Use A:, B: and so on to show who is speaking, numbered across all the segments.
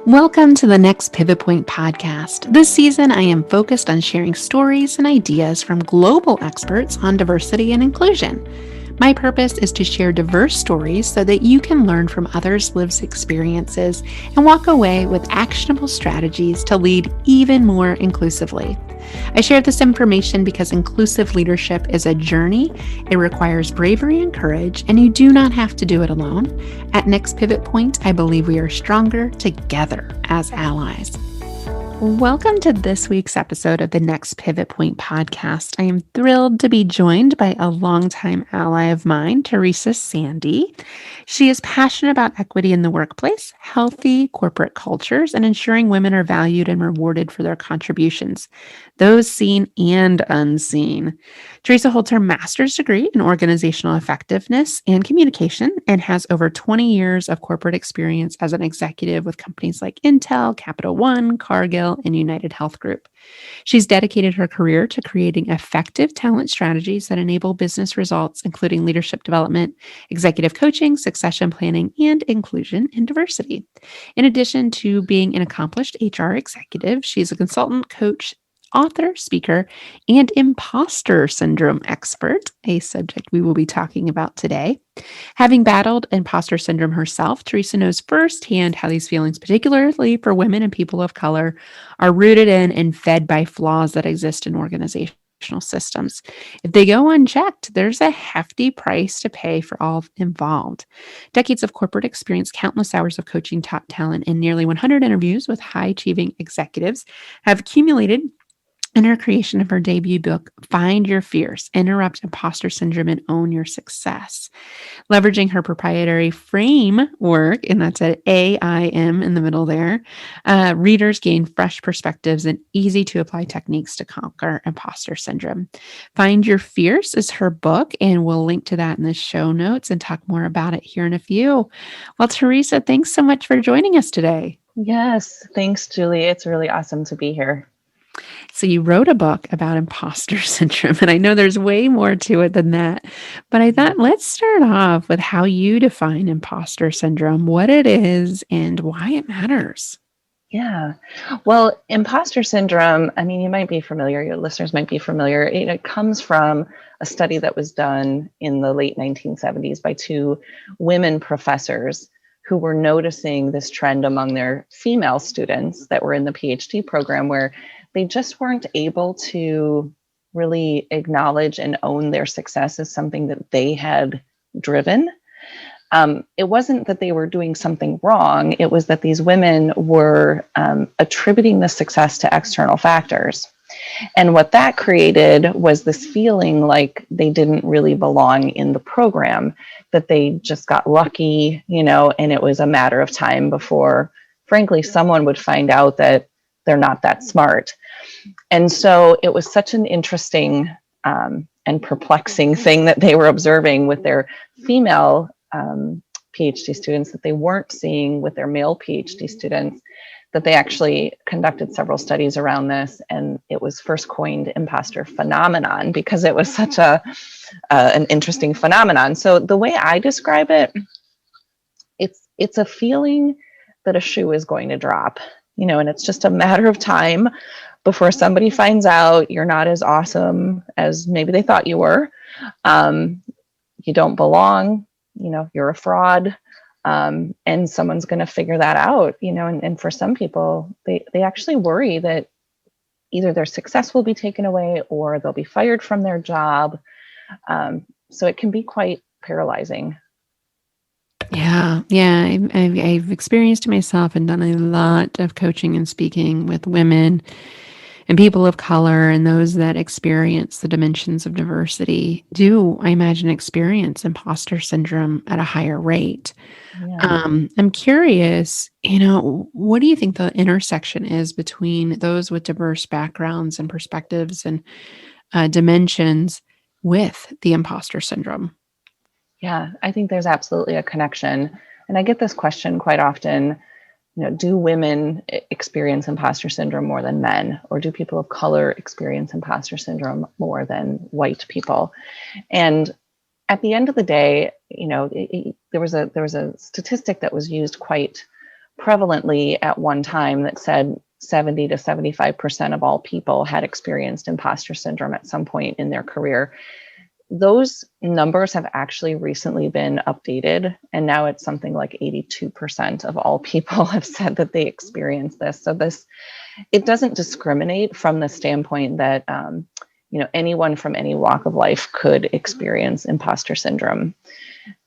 A: Welcome to the Next Pivot Point podcast. This season, I am focused on sharing stories and ideas from global experts on diversity and inclusion. My purpose is to share diverse stories so that you can learn from others' lived experiences and walk away with actionable strategies to lead even more inclusively. I share this information because inclusive leadership is a journey. It requires bravery and courage, and you do not have to do it alone. At Next Pivot Point, I believe we are stronger together as allies. Welcome to this week's episode of the Next Pivot Point podcast. I am thrilled to be joined by a longtime ally of mine, Teresa Sande. She is passionate about equity in the workplace, healthy corporate cultures, and ensuring women are valued and rewarded for their contributions, those seen and unseen. Teresa holds her master's degree in organizational effectiveness and communication and has over 20 years of corporate experience as an executive with companies like Intel, Capital One, Cargill, and United Health Group. She's dedicated her career to creating effective talent strategies that enable business results, including leadership development, executive coaching, succession planning, and inclusion and diversity. In addition to being an accomplished HR executive, she's a consultant, coach, author, speaker, and imposter syndrome expert, a subject we will be talking about today. Having battled imposter syndrome herself, Teresa knows firsthand how these feelings, particularly for women and people of color, are rooted in and fed by flaws that exist in organizational systems. If they go unchecked, there's a hefty price to pay for all involved. Decades of corporate experience, countless hours of coaching top talent, and nearly 100 interviews with high achieving executives have accumulated in her creation of her debut book, Find Your Fierce, Interrupt Imposter Syndrome and Own Your Success. Leveraging her proprietary framework, and that's an AIM in the middle there, readers gain fresh perspectives and easy to apply techniques to conquer imposter syndrome. Find Your Fierce is her book, and we'll link to that in the show notes and talk more about it here in a few. Well, Teresa, thanks so much for joining us today.
B: Yes, thanks, Julie. It's really awesome to be here.
A: So you wrote a book about imposter syndrome, and I know there's way more to it than that, but I thought let's start off with how you define imposter syndrome, what it is, and why it matters.
B: Yeah. Well, imposter syndrome, I mean, you might be familiar, your listeners might be familiar. It comes from a study that was done in the late 1970s by two women professors who were noticing this trend among their female students that were in the PhD program where they just weren't able to really acknowledge and own their success as something that they had driven. It wasn't that they were doing something wrong. It was that these women were attributing the success to external factors. And what that created was this feeling like they didn't really belong in the program, that they just got lucky, and it was a matter of time before, frankly, someone would find out that they're not that smart. And so it was such an interesting and perplexing thing that they were observing with their female PhD students that they weren't seeing with their male PhD students, that they actually conducted several studies around this. And it was first coined imposter phenomenon because it was such an interesting phenomenon. So the way I describe it, it's a feeling that a shoe is going to drop. And it's just a matter of time before somebody finds out you're not as awesome as maybe they thought you were. You don't belong, you're a fraud. And someone's going to figure that out, and for some people, they actually worry that either their success will be taken away or they'll be fired from their job. So it can be quite paralyzing.
A: Yeah. I've experienced it myself and done a lot of coaching and speaking with women and people of color, and those that experience the dimensions of diversity do, I imagine, experience imposter syndrome at a higher rate.
B: Yeah.
A: I'm curious, what do you think the intersection is between those with diverse backgrounds and perspectives and dimensions with the imposter syndrome?
B: Yeah, I think there's absolutely a connection. And I get this question quite often, do women experience imposter syndrome more than men? Or do people of color experience imposter syndrome more than white people? And at the end of the day, there was a statistic that was used quite prevalently at one time that said 70 to 75% of all people had experienced imposter syndrome at some point in their career. Those numbers have actually recently been updated, and now it's something like 82% of all people have said that they experience this. So it doesn't discriminate from the standpoint that anyone from any walk of life could experience imposter syndrome.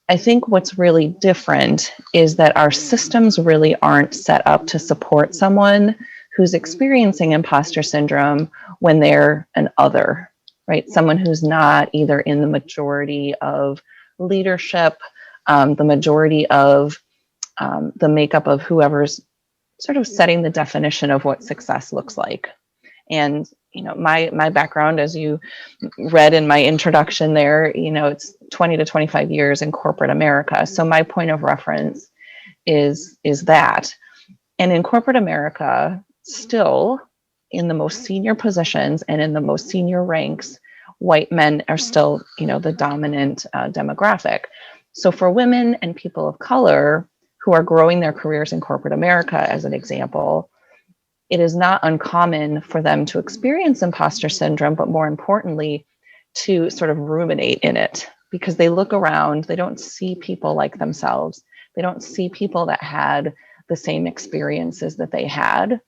B: I think what's really different is that our systems really aren't set up to support someone who's experiencing imposter syndrome when they're an other, right? Someone who's not either in the majority of leadership, the majority of the makeup of whoever's sort of setting the definition of what success looks like. And my background, as you read in my introduction there, it's 20 to 25 years in corporate America. So my point of reference is that. And in corporate America, still in the most senior positions and in the most senior ranks, white men are still, the dominant demographic. So for women and people of color who are growing their careers in corporate America, as an example, it is not uncommon for them to experience imposter syndrome, but more importantly, to sort of ruminate in it, because they look around, they don't see people like themselves. They don't see people that had the same experiences that they had.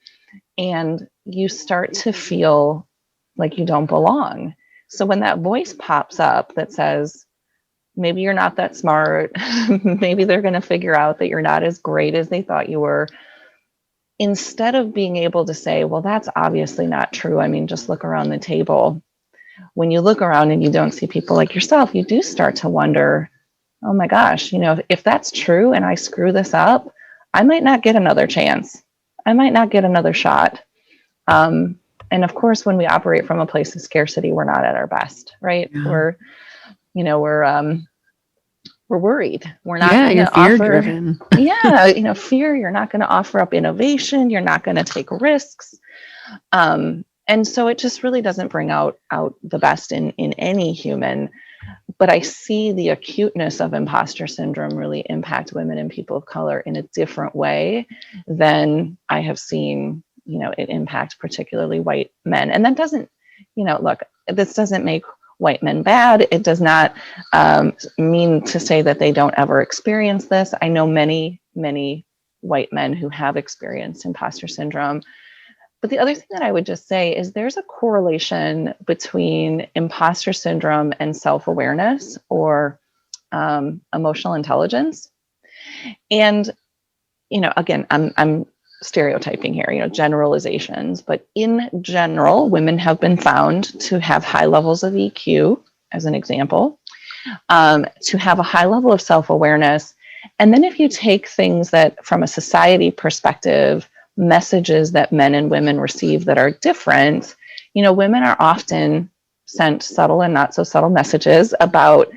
B: And you start to feel like you don't belong. So when that voice pops up that says, maybe you're not that smart, maybe they're going to figure out that you're not as great as they thought you were, instead of being able to say, well, that's obviously not true. I mean, just look around the table. When you look around and you don't see people like yourself, you do start to wonder, oh my gosh, if that's true and I screw this up, I might not get another chance. I might not get another shot. And of course, when we operate from a place of scarcity, we're not at our best, right? Yeah. We're worried. We're not going to offer. Driven. Fear. You're not going to offer up innovation. You're not going to take risks. And so it just really doesn't bring out the best in any human. But I see the acuteness of imposter syndrome really impact women and people of color in a different way than I have seen, it impact particularly white men. And that doesn't, look, this doesn't make white men bad. It does not mean to say that they don't ever experience this. I know many, many white men who have experienced imposter syndrome. But the other thing that I would just say is there's a correlation between imposter syndrome and self-awareness or emotional intelligence. And, again, I'm stereotyping here, generalizations, but in general, women have been found to have high levels of EQ, as an example, to have a high level of self-awareness. And then if you take things that from a society perspective, messages that men and women receive that are different, women are often sent subtle and not so subtle messages about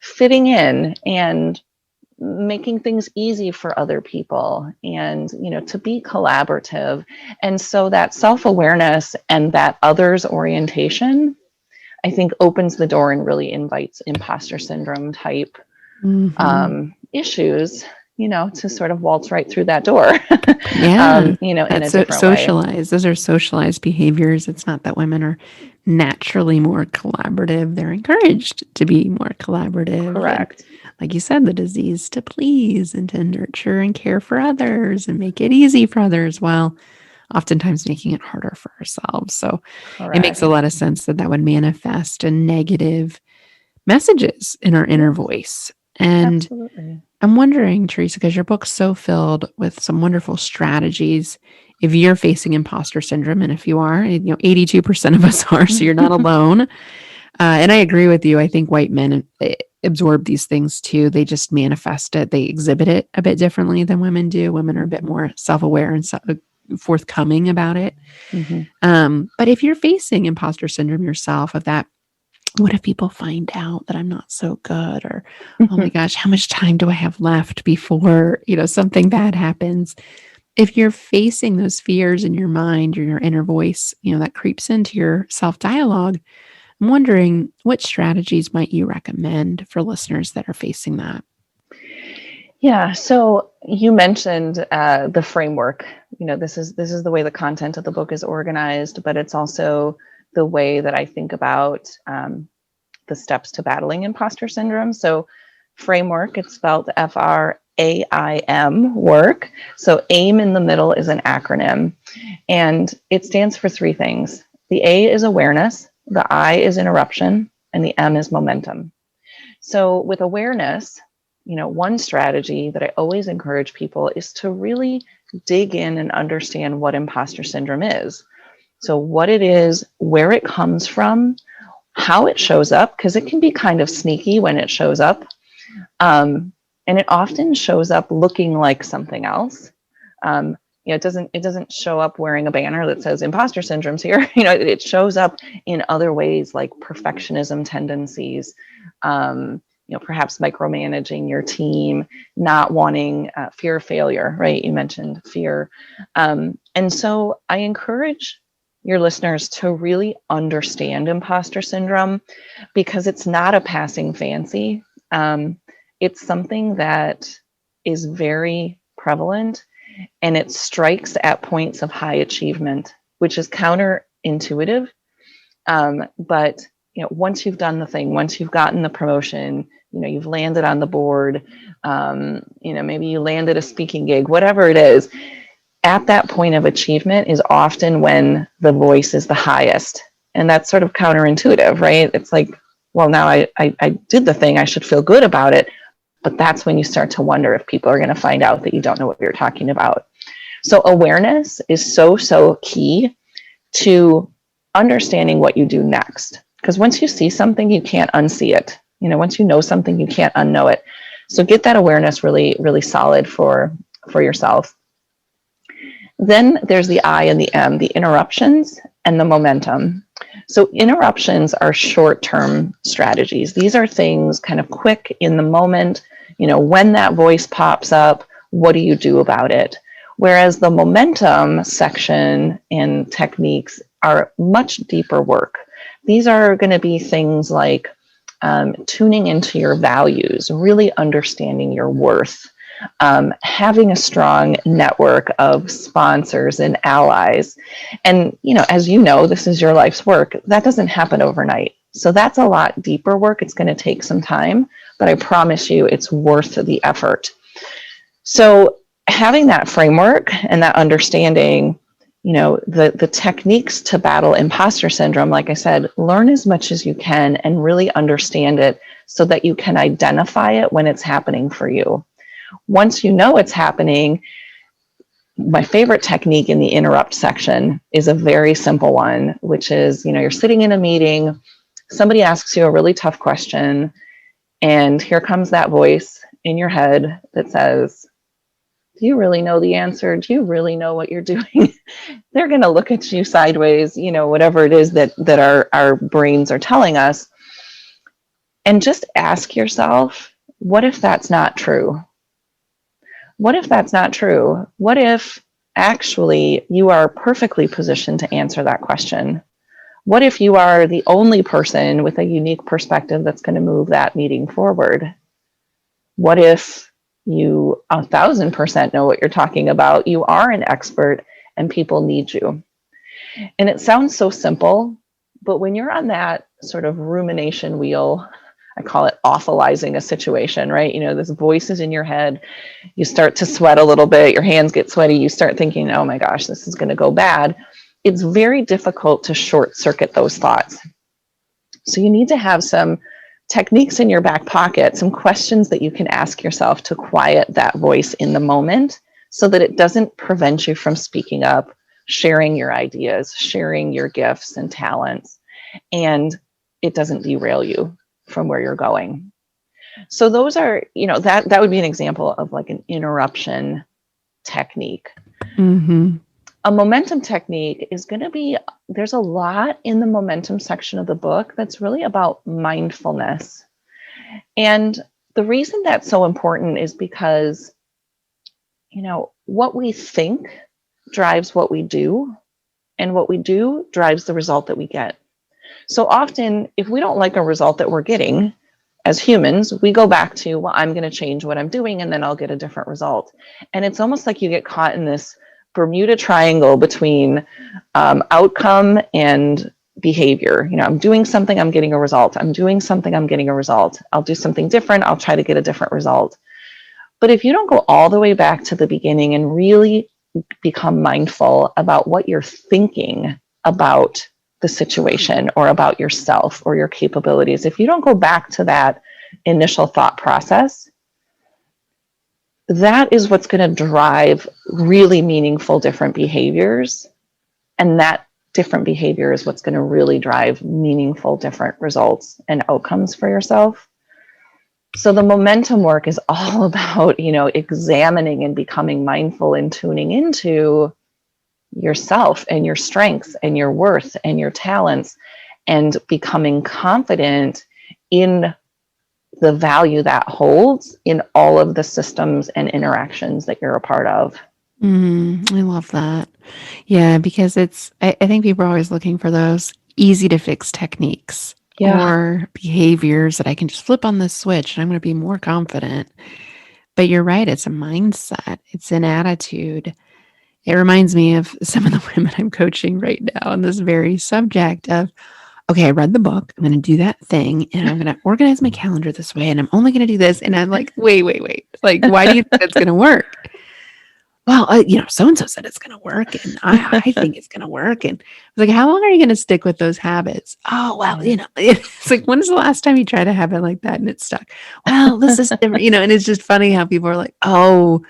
B: fitting in and making things easy for other people and, to be collaborative. And so that self-awareness and that others orientation, I think, opens the door and really invites imposter syndrome type issues, to sort of waltz right through that door.
A: Yeah.
B: In a different
A: socialized. Way. Those are socialized behaviors. It's not that women are naturally more collaborative. They're encouraged to be more collaborative.
B: Correct.
A: And, like you said, the disease to please and to nurture and care for others and make it easy for others, while oftentimes making it harder for ourselves. So Correct. It makes a lot of sense that would manifest in negative messages in our inner voice. And Absolutely. I'm wondering, Teresa, because your book's so filled with some wonderful strategies, if you're facing imposter syndrome, and if you are, 82% of us are, so you're not alone. And I agree with you. I think white men absorb these things too. They just manifest it. They exhibit it a bit differently than women do. Women are a bit more self-aware and forthcoming about it. Mm-hmm. But if you're facing imposter syndrome yourself, of that, what if people find out that I'm not so good? Or, oh my gosh, how much time do I have left before, something bad happens? If you're facing those fears in your mind or your inner voice, that creeps into your self-dialogue, I'm wondering, what strategies might you recommend for listeners that are facing that?
B: Yeah. So you mentioned the framework. This is the way the content of the book is organized, but it's also the way that I think about the steps to battling imposter syndrome. So framework, it's spelled FRAIM, work. So AIM in the middle is an acronym, and it stands for three things. The A is awareness, the I is interruption, and the M is momentum. So with awareness, one strategy that I always encourage people is to really dig in and understand what imposter syndrome is. So what it is, where it comes from, how it shows up, because it can be kind of sneaky when it shows up. And it often shows up looking like something else. It doesn't show up wearing a banner that says imposter syndrome's here. It shows up in other ways, like perfectionism tendencies, perhaps micromanaging your team, not wanting fear of failure, right? You mentioned fear. And so I encourage your listeners to really understand imposter syndrome, because it's not a passing fancy. It's something that is very prevalent, and it strikes at points of high achievement, which is counterintuitive. But once you've done the thing, once you've gotten the promotion, you've landed on the board, maybe you landed a speaking gig, whatever it is, at that point of achievement is often when the voice is the highest. And that's sort of counterintuitive, right? It's like, well, now I did the thing, I should feel good about it. But that's when you start to wonder if people are going to find out that you don't know what you're talking about. So awareness is so key to understanding what you do next. Because once you see something, you can't unsee it. Once you know something, you can't unknow it. So get that awareness really, really solid for yourself. Then there's the I and the M, the interruptions and the momentum. So interruptions are short-term strategies. These are things kind of quick in the moment. When that voice pops up, what do you do about it? Whereas the momentum section and techniques are much deeper work. These are going to be things like tuning into your values, really understanding your worth, having a strong network of sponsors and allies. And, as you know, this is your life's work. That doesn't happen overnight. So that's a lot deeper work. It's going to take some time, but I promise you it's worth the effort. So having that framework and that understanding, the techniques to battle imposter syndrome, like I said, learn as much as you can and really understand it so that you can identify it when it's happening for you. Once you know it's happening, my favorite technique in the interrupt section is a very simple one, which is, you're sitting in a meeting, somebody asks you a really tough question, and here comes that voice in your head that says, do you really know the answer? Do you really know what you're doing? They're going to look at you sideways, whatever it is that our brains are telling us. And just ask yourself, what if that's not true? What if that's not true? What if actually you are perfectly positioned to answer that question? What if you are the only person with a unique perspective that's going to move that meeting forward? What if you 1,000% know what you're talking about? You are an expert and people need you. And it sounds so simple, but when you're on that sort of rumination wheel, I call it awfulizing a situation, right? This voice is in your head. You start to sweat a little bit. Your hands get sweaty. You start thinking, oh my gosh, this is going to go bad. It's very difficult to short circuit those thoughts. So you need to have some techniques in your back pocket, some questions that you can ask yourself to quiet that voice in the moment so that it doesn't prevent you from speaking up, sharing your ideas, sharing your gifts and talents, and it doesn't derail you from where you're going. So those are, that would be an example of like an interruption technique.
A: Mm-hmm.
B: A momentum technique is going to be, there's a lot in the momentum section of the book that's really about mindfulness. And the reason that's so important is because, what we think drives what we do, and what we do drives the result that we get. So often, if we don't like a result that we're getting, as humans, we go back to, well, I'm going to change what I'm doing and then I'll get a different result. And it's almost like you get caught in this Bermuda Triangle between outcome and behavior. I'm doing something, I'm getting a result. I'm doing something, I'm getting a result. I'll do something different, I'll try to get a different result. But if you don't go all the way back to the beginning and really become mindful about what you're thinking about the situation or about yourself or your capabilities, if you don't go back to that initial thought process, that is what's going to drive really meaningful different behaviors. And that different behavior is what's going to really drive meaningful different results and outcomes for yourself. So the momentum work is all about, examining and becoming mindful and tuning into yourself and your strengths and your worth and your talents, and becoming confident in the value that holds in all of the systems and interactions that you're a part of.
A: I love that. Yeah, because I think people are always looking for those easy to fix techniques or behaviors that I can just flip on this switch and I'm going to be more confident. But you're right. It's a mindset. It's an attitude. It reminds me of some of the women I'm coaching right now on this very subject of, okay, I read the book. I'm going to do that thing and I'm going to organize my calendar this way. And I'm only going to do this. And I'm like, wait. Like, why do you think that's going to work? Well, so-and-so said it's going to work and I think it's going to work. And I was like, how long are you going to stick with those habits? Oh, well, it's like, when is the last time you tried a habit like that and it stuck? Well, this is different, and it's just funny how people are like, oh,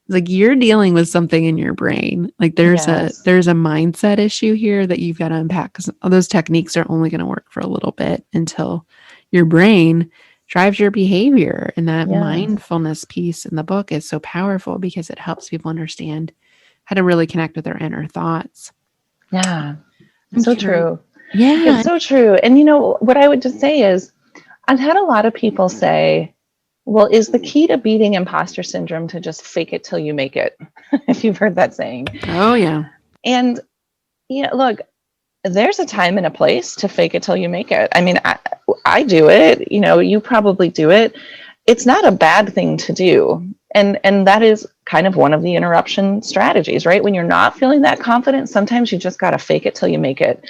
A: like you're dealing with something in your brain. Like there's a mindset issue here that you've got to unpack, because those techniques are only going to work for a little bit until your brain drives your behavior. And that mindfulness piece in the book is so powerful because it helps people understand how to really connect with their inner thoughts.
B: Yeah. It's so true.
A: Yeah.
B: It's so true. And what I would just say is, I've had a lot of people say, well, is the key to beating imposter syndrome to just fake it till you make it? If you've heard that saying.
A: Oh, yeah.
B: And, look, there's a time and a place to fake it till you make it. I mean, I do it, you probably do it. It's not a bad thing to do. And that is kind of one of the interruption strategies, right? When you're not feeling that confident, sometimes you just got to fake it till you make it.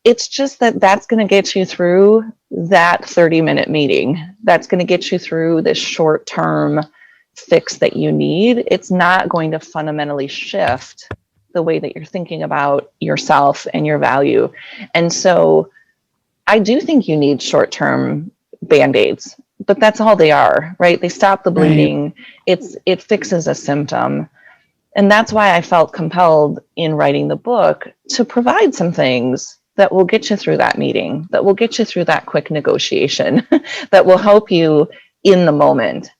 B: It's just that's going to get you through that 30-minute meeting. That's going to get you through this short-term fix that you need. It's not going to fundamentally shift the way that you're thinking about yourself and your value. And so I do think you need short-term Band-Aids, but that's all they are, right? They stop the bleeding. Right. It fixes a symptom. And that's why I felt compelled in writing the book to provide some things that will get you through that meeting, that will get you through that quick negotiation, that will help you in the moment.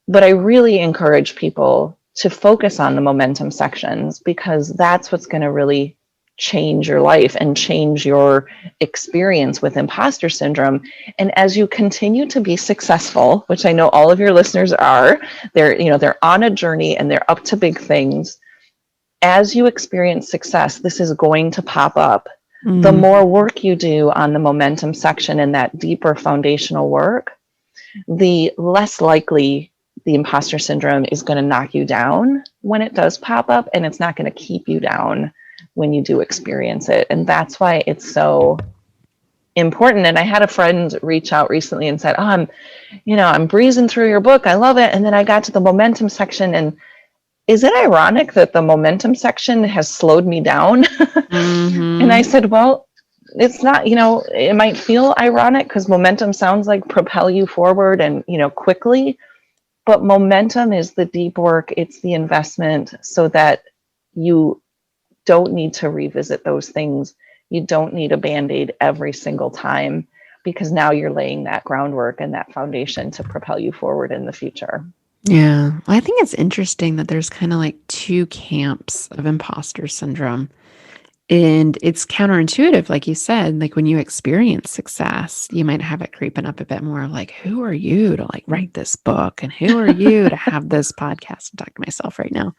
B: But I really encourage people to focus on the momentum sections, because that's what's going to really change your life and change your experience with imposter syndrome. And as you continue to be successful, which I know all of your listeners are, they're on a journey and they're up to big things. As you experience success, this is going to pop up. The more work you do on the momentum section and that deeper foundational work, the less likely the imposter syndrome is going to knock you down when it does pop up, and it's not going to keep you down when you do experience it. And that's why it's so important. And I had a friend reach out recently and said, I'm breezing through your book. I love it. And then I got to the momentum section, and is it ironic that the momentum section has slowed me down? And I said, well, it's not, it might feel ironic because momentum sounds like propel you forward and, quickly, but momentum is the deep work. It's the investment so that you don't need to revisit those things. You don't need a Band-Aid every single time, because now you're laying that groundwork and that foundation to propel you forward in the future.
A: Yeah. I think it's interesting that there's kind of like two camps of imposter syndrome. And it's counterintuitive, like you said, like when you experience success, you might have it creeping up a bit more like, who are you to like write this book? And who are you to have this podcast? I'm talking to myself right now.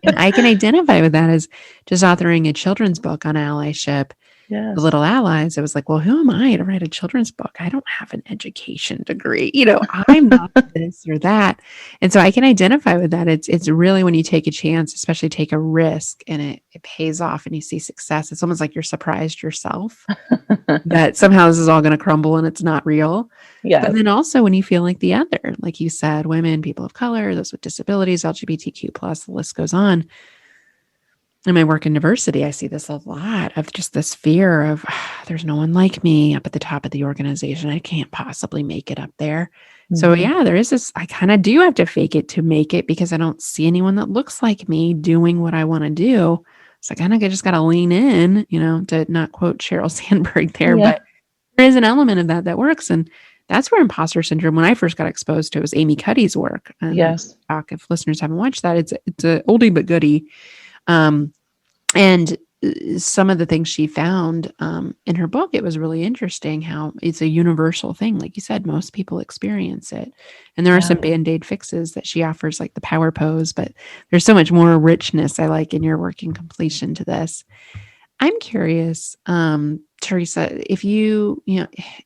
A: And I can identify with that as just authoring a children's book on allyship.
B: Yes.
A: the little allies, it was like, well, who am I to write a children's book? I don't have an education degree. I'm not this or that. And so I can identify with that. It's really when you take a chance, especially take a risk and it pays off and you see success. It's almost like you're surprised yourself that somehow this is all going to crumble and it's not real. But
B: Yes.
A: then also when you feel like the other, like you said, women, people of color, those with disabilities, LGBTQ plus, the list goes on. In my work in diversity, I see this a lot of just this fear of there's no one like me up at the top of the organization. I can't possibly make it up there. So
B: Mhm.
A: yeah, there is this, I kind of do have to fake it to make it because I don't see anyone that looks like me doing what I want to do. So I kind of just got to lean in, to not quote Sheryl Sandberg there,
B: Yeah.
A: but there is an element of that works. And that's where imposter syndrome, when I first got exposed to it, was Amy Cuddy's work. And
B: Yes.
A: if listeners haven't watched that, it's a oldie but goodie. And some of the things she found in her book, it was really interesting how it's a universal thing. Like you said, most people experience it. And there are some
B: Yeah.
A: Band-Aid fixes that she offers, like the power pose, but there's so much more richness I like in your work and completion to this. I'm curious, Teresa, if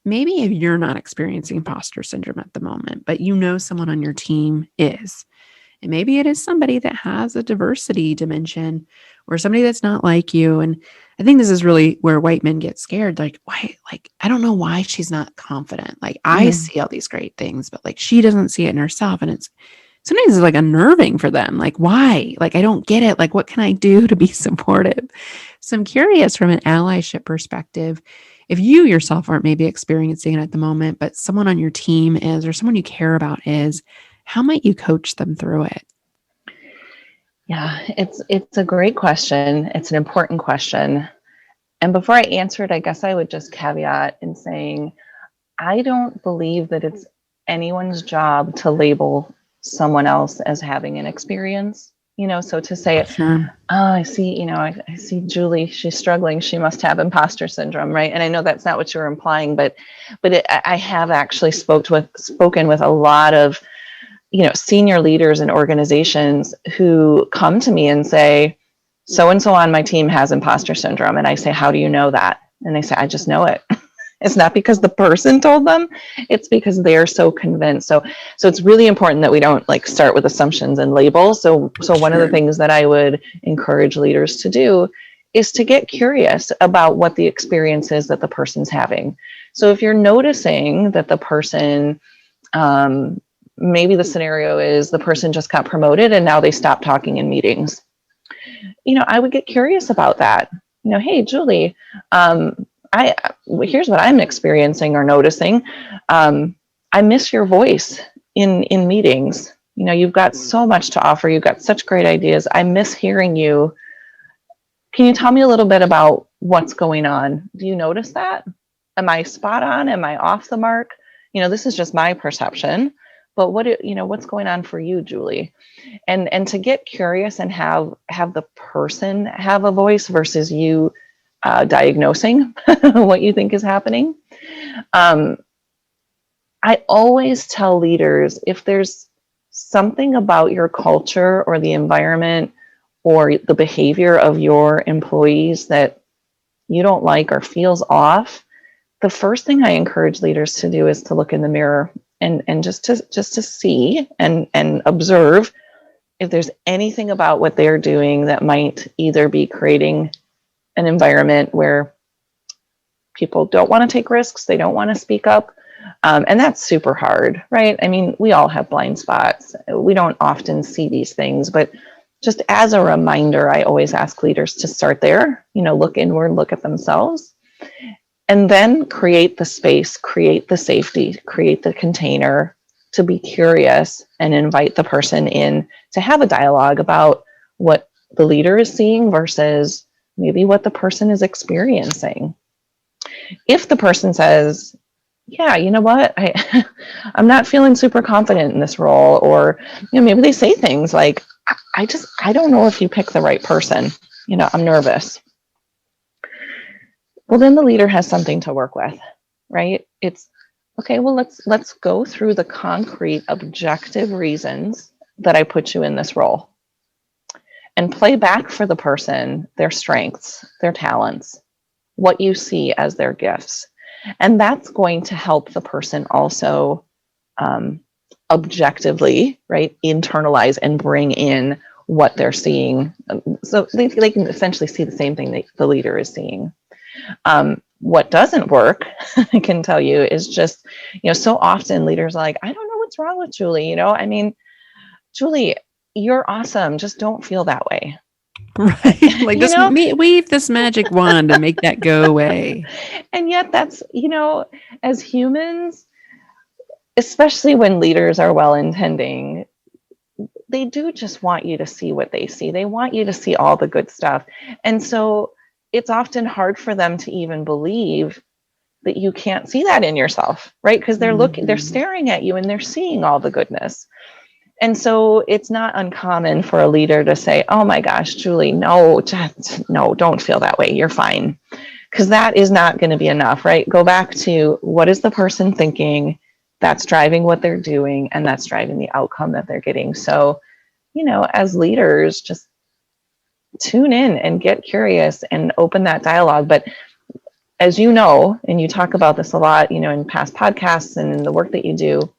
A: maybe if you're not experiencing imposter syndrome at the moment, but someone on your team is. And maybe it is somebody that has a diversity dimension or somebody that's not like you. And I think this is really where white men get scared. Like, why? Like, I don't know why she's not confident. Like, I
B: Mhm.
A: see all these great things, but like, she doesn't see it in herself. And sometimes it's like unnerving for them. Like, why? Like, I don't get it. Like, what can I do to be supportive? So I'm curious from an allyship perspective, if you yourself aren't maybe experiencing it at the moment, but someone on your team is, or someone you care about is, how might you coach them through it?
B: Yeah, it's a great question. It's an important question. And before I answer it, I guess I would just caveat in saying I don't believe that it's anyone's job to label someone else as having an experience. So to say,
A: Sure.
B: oh, I see, I see Julie, she's struggling, she must have imposter syndrome, right? And I know that's not what you're implying, but I have actually spoken with a lot of senior leaders in organizations who come to me and say, so and so on my team has imposter syndrome. And I say, how do you know that? And they say, I just know it. It's not because the person told them, it's because they're so convinced. So it's really important that we don't start with assumptions and labels. So one of the
A: Sure.
B: things that I would encourage leaders to do is to get curious about what the experience is that the person's having. So if you're noticing that the person, maybe the scenario is the person just got promoted and now they stop talking in meetings, I would get curious about that. Hey, Julie, here's what I'm experiencing or noticing. I miss your voice in meetings. You've got so much to offer. You've got such great ideas. I miss hearing you. Can you tell me a little bit about what's going on? Do you notice that? Am I spot on? Am I off the mark? This is just my perception, but what's going on for you, Julie? And to get curious and have the person have a voice versus you diagnosing what you think is happening. I always tell leaders, if there's something about your culture or the environment or the behavior of your employees that you don't like or feels off, the first thing I encourage leaders to do is to look in the mirror and just to see and observe if there's anything about what they're doing that might either be creating an environment where people don't want to take risks, they don't want to speak up. And that's super hard, right? I mean, we all have blind spots. We don't often see these things, but just as a reminder, I always ask leaders to start there, look inward, look at themselves, and then create the space, create the safety, create the container to be curious and invite the person in to have a dialogue about what the leader is seeing versus maybe what the person is experiencing. If the person says, yeah, you know what, I'm not feeling super confident in this role, or maybe they say things like, I don't know if you picked the right person, I'm nervous. Well, then the leader has something to work with, right? It's okay, well, let's go through the concrete objective reasons that I put you in this role and play back for the person their strengths, their talents. what you see as their gifts. And that's going to help the person also objectively, right, internalize and bring in what they're seeing. So they can essentially see the same thing that the leader is seeing. What doesn't work, I can tell you, is just, so often leaders are like, I don't know what's wrong with Julie. I mean, Julie, you're awesome. Just don't feel that way.
A: Right. Like just wave this magic wand and make that go away.
B: And yet that's, as humans, especially when leaders are well-intending, they do just want you to see what they see. They want you to see all the good stuff. And so it's often hard for them to even believe that you can't see that in yourself, right? Because they're staring at you and they're seeing all the goodness. And so it's not uncommon for a leader to say, oh my gosh, Julie, no, don't feel that way. You're fine. Because that is not going to be enough, right? Go back to what is the person thinking? That's driving what they're doing, and that's driving the outcome that they're getting. So, as leaders, just tune in and get curious and open that dialogue. But as you know, and you talk about this a lot, in past podcasts and in the work that you do,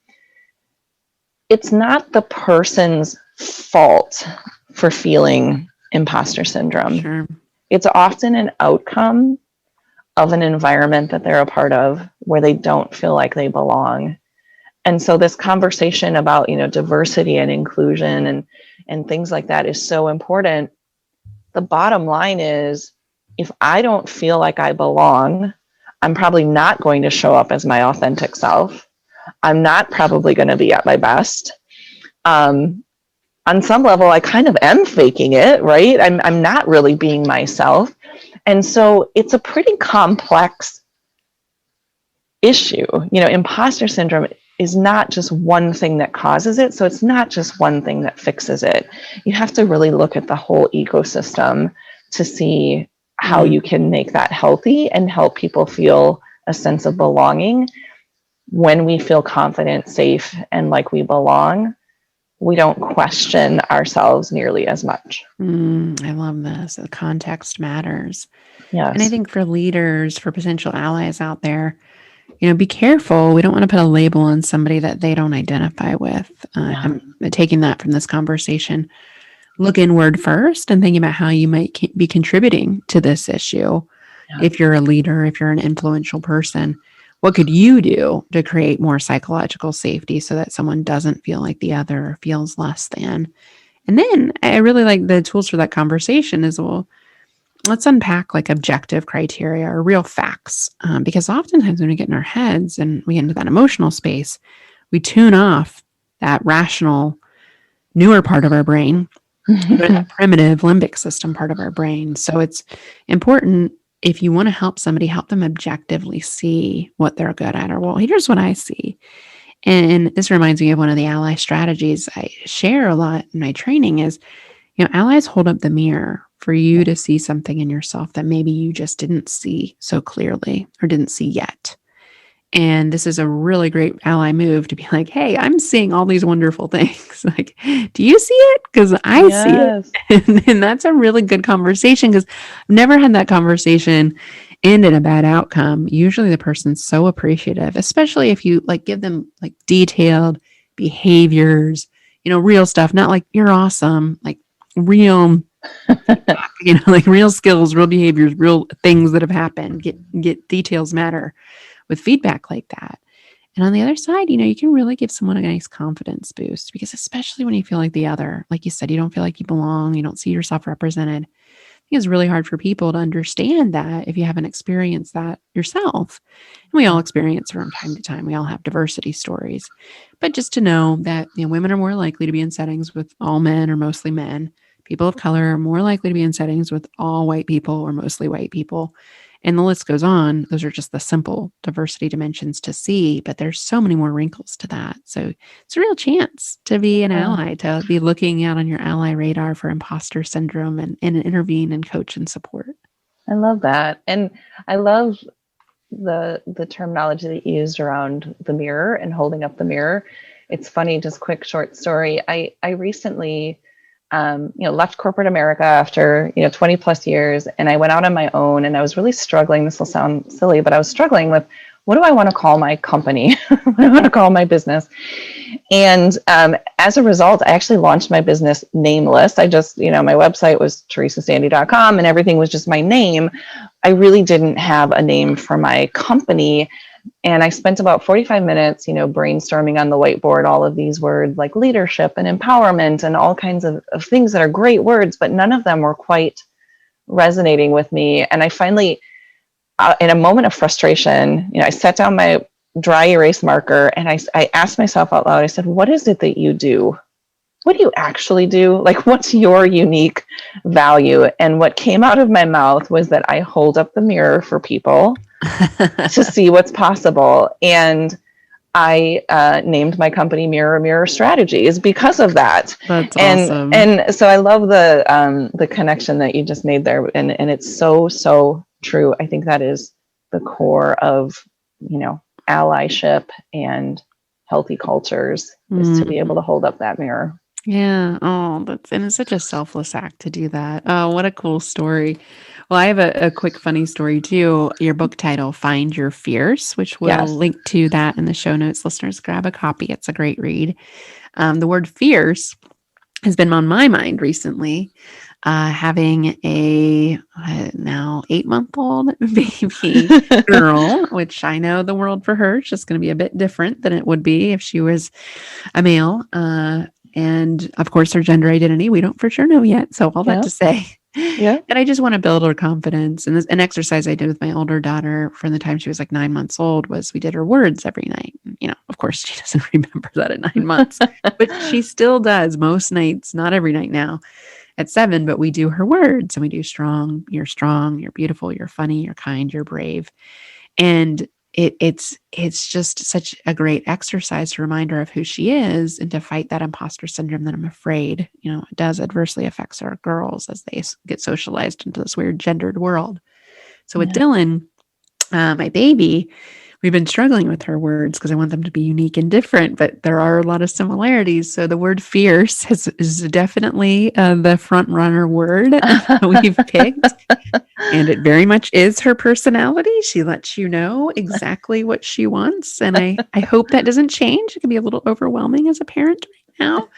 B: it's not the person's fault for feeling imposter syndrome.
A: Sure.
B: It's often an outcome of an environment that they're a part of where they don't feel like they belong. And so this conversation about, diversity and inclusion and things like that is so important. The bottom line is, if I don't feel like I belong, I'm probably not going to show up as my authentic self. I'm not probably going to be at my best. On some level, I kind of am faking it, right? I'm not really being myself. And so it's a pretty complex issue. Imposter syndrome is not just one thing that causes it. So it's not just one thing that fixes it. You have to really look at the whole ecosystem to see how you can make that healthy and help people feel a sense of belonging. When we feel confident, safe, and like we belong, we don't question ourselves nearly as much.
A: I love this. The context matters.
B: Yes.
A: And I think for leaders, for potential allies out there, be careful. We don't want to put a label on somebody that they don't identify with. I'm taking that from this conversation. Look inward first and thinking about how you might be contributing to this issue. Yeah. If you're a leader, if you're an influential person, what could you do to create more psychological safety so that someone doesn't feel like the other or feels less than? And then I really like the tools for that conversation as well. Let's unpack like objective criteria or real facts, because oftentimes when we get in our heads and we get into that emotional space, we tune off that rational, newer part of our brain, that primitive limbic system part of our brain. So it's important, if you want to help somebody, help them objectively see what they're good at, or, well, here's what I see. And this reminds me of one of the ally strategies I share a lot in my training is, allies hold up the mirror for you to see something in yourself that maybe you just didn't see so clearly or didn't see yet. And this is a really great ally move to be like, hey, I'm seeing all these wonderful things. Like, do you see it? Because I see it. And that's a really good conversation, because I've never had that conversation end in a bad outcome. Usually the person's so appreciative, especially if you give them detailed behaviors, real stuff, not like you're awesome, like real real skills, real behaviors, real things that have happened. Get details matter with feedback like that. And on the other side, you can really give someone a nice confidence boost, because especially when you feel like the other, like you said, you don't feel like you belong, you don't see yourself represented. I think it's really hard for people to understand that if you haven't experienced that yourself. And we all experience from time to time. We all have diversity stories. But just to know that women are more likely to be in settings with all men or mostly men. People of color are more likely to be in settings with all white people or mostly white people. And the list goes on. Those are just the simple diversity dimensions to see, but there's so many more wrinkles to that. So it's a real chance to be an ally, to be looking out on your ally radar for imposter syndrome and intervene and coach and support.
B: I love that. And I love the terminology that you used around the mirror and holding up the mirror. It's funny, just quick short story. I recently left corporate America after, 20 plus years. And I went out on my own, and I was really struggling. This will sound silly, but I was struggling with, what do I want to call my company? What do I want to call my business? And as a result, I actually launched my business nameless. I just, my website was teresasande.com and everything was just my name. I really didn't have a name for my company. And I spent about 45 minutes, brainstorming on the whiteboard, all of these words like leadership and empowerment and all kinds of things that are great words, but none of them were quite resonating with me. And I finally, in a moment of frustration, I set down my dry erase marker and I asked myself out loud, I said, what is it that you do? What do you actually do? Like, what's your unique value? And what came out of my mouth was that I hold up the mirror for people to see what's possible. And I named my company Mirror Strategies because of that.
A: That's awesome.
B: And so I love the connection that you just made there. And it's so true. I think that is the core of, allyship and healthy cultures is to be able to hold up that mirror.
A: Yeah. Oh, and it's such a selfless act to do that. Oh, what a cool story. Well, I have a quick funny story too. Your book title, Find Your Fierce, which we'll link to that in the show notes. Listeners, grab a copy. It's a great read. The word fierce has been on my mind recently. Having a now 8-month-old baby girl, which I know the world for her is just going to be a bit different than it would be if she was a male. And of course, her gender identity, we don't for sure know yet. So all that to say, and I just want to build her confidence. And an exercise I did with my older daughter from the time she was like 9 months old was we did her words every night. Of course, she doesn't remember that at 9 months, but she still does most nights, not every night now at 7, but we do her words and we do strong, you're beautiful, you're funny, you're kind, you're brave. And it's just such a great exercise to remind her of who she is and to fight that imposter syndrome that I'm afraid, it does adversely affects our girls as they get socialized into this weird gendered world. So with Dylan, my baby, we've been struggling with her words because I want them to be unique and different, but there are a lot of similarities. So the word fierce is definitely the front runner word we've picked. And it very much is her personality. She lets you know exactly what she wants. And I hope that doesn't change. It can be a little overwhelming as a parent right now.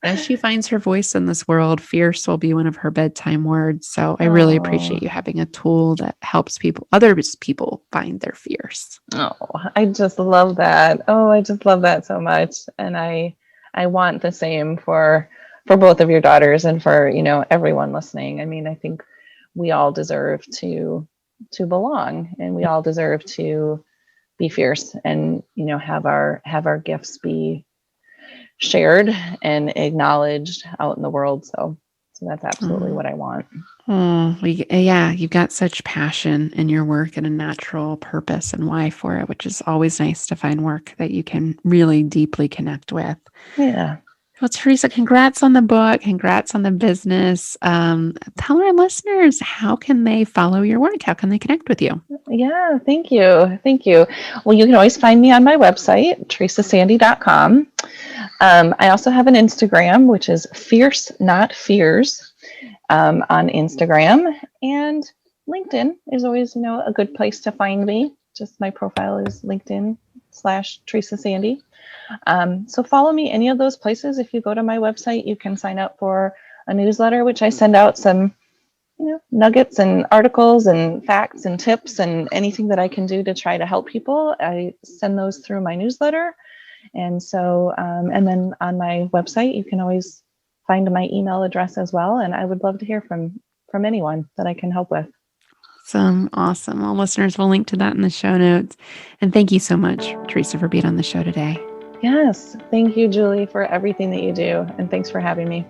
A: As she finds her voice in this world, fierce will be one of her bedtime words. So I really appreciate you having a tool that helps other people find their fierce.
B: Oh, I just love that. Oh, I just love that so much. And I want the same for both of your daughters and for, everyone listening. I mean, I think we all deserve to belong, and we all deserve to be fierce and, have our gifts be shared and acknowledged out in the world. So that's absolutely what I want.
A: Oh, you've got such passion in your work and a natural purpose and why for it, which is always nice to find work that you can really deeply connect with.
B: Yeah.
A: Well, Teresa, congrats on the book. Congrats on the business. Tell our listeners, how can they follow your work? How can they connect with you?
B: Yeah, thank you. Thank you. Well, you can always find me on my website, teresasande.com. I also have an Instagram, which is Fierce Not Fears on Instagram. And LinkedIn is always, a good place to find me. Just my profile is LinkedIn/Teresa Sande. So follow me any of those places. If you go to my website, you can sign up for a newsletter, which I send out some, nuggets and articles and facts and tips and anything that I can do to try to help people. I send those through my newsletter. And so, and then on my website, you can always find my email address as well. And I would love to hear from anyone that I can help with.
A: Awesome. Well, listeners, we'll link to that in the show notes. And thank you so much, Teresa, for being on the show today.
B: Yes. Thank you, Julie, for everything that you do. And thanks for having me.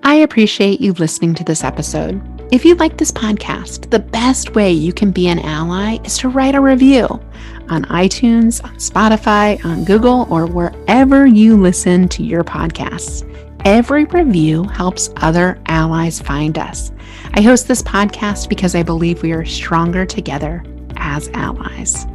A: I appreciate you listening to this episode. If you like this podcast, the best way you can be an ally is to write a review on iTunes, on Spotify, on Google, or wherever you listen to your podcasts. Every review helps other allies find us. I host this podcast because I believe we are stronger together as allies.